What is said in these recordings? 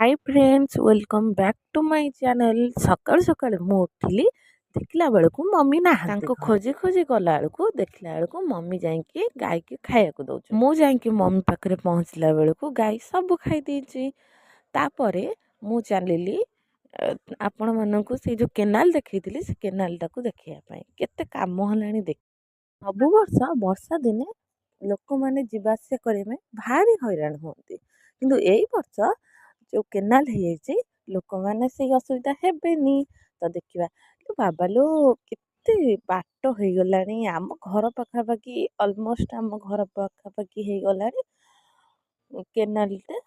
Hi friends welcome back to my channel. सकाल सकाल मु उठिली देखला बेलू मम्मी ना खोजी खोजी गला बेलू देखला बेलू मम्मी जाइए गाय के खाया दौर मु जाइए मम्मी पाखे पहुँचला बेलू गाय सब खाई देती। तापरे मु चलिली आपण मानू से जो केनाल देखी से केनाल टाक देखा केते काम है देख सब वर्ष वर्षा दिने लोक मैंने जीवास करने भारी हैरान होती किंतु यही वर्ष जो केनाल है लोक मैंने से असुविधा हेबेनी। तो देखा बाबा लो केते बाट हो गलानी आम घर पखापाखि अलमोस्ट आम घर पखापाखि हो गलानी केनाल टे।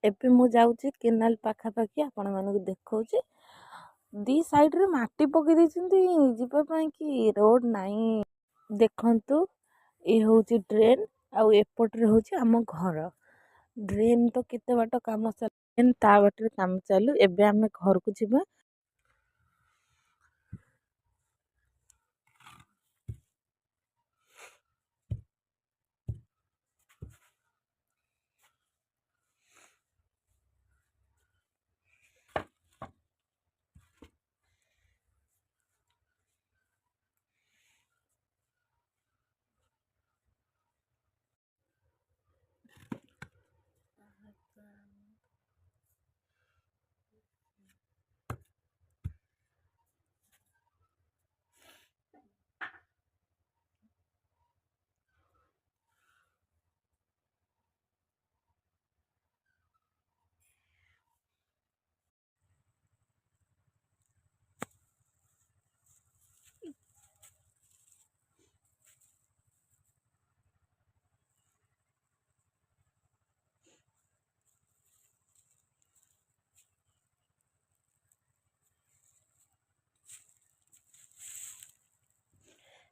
एबे मु जाऊँगी केनाल पखापाखि आपण मानक देखौची दी साइड रे माटी पकई देइछन्ती जीवा पई कि रोड नाही। देखंतु ये हूँ ड्रेन आउ एपट्रे हूँ आम घर। ड्रेन तो केते बाट काम चल ता बाटर काम चालू एबे आमे घर को जीवा।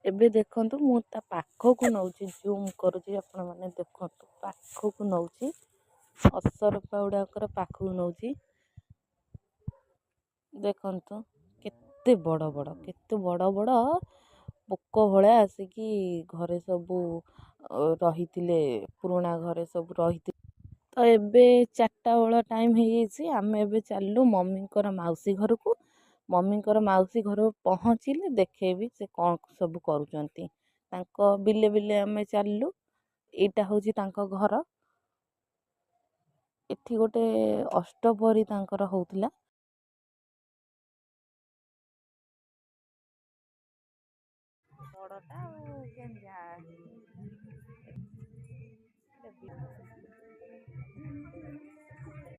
एबे देखंतु मु ता पाखो को नौची जूम करूची आपण माने देखंतु पाखो को नौची असरपा गुड़ाकर पाखो नौची देखंतु केते बड़ बड़ पोक भले आसिकी घरे सबू रही पुराणा घरे सब रही। तो एबे 4टा बेल टाइम हो आमे एबे चलू मम्मी मौसी घर को। मम्मी मौसी घर पहुँचले देखेबी से कौन सब करुँच बिले बिले आमे चलू। एटा हूँ घर एठी गोटे अष्टपहरी तांकर होउथिला। बड़टा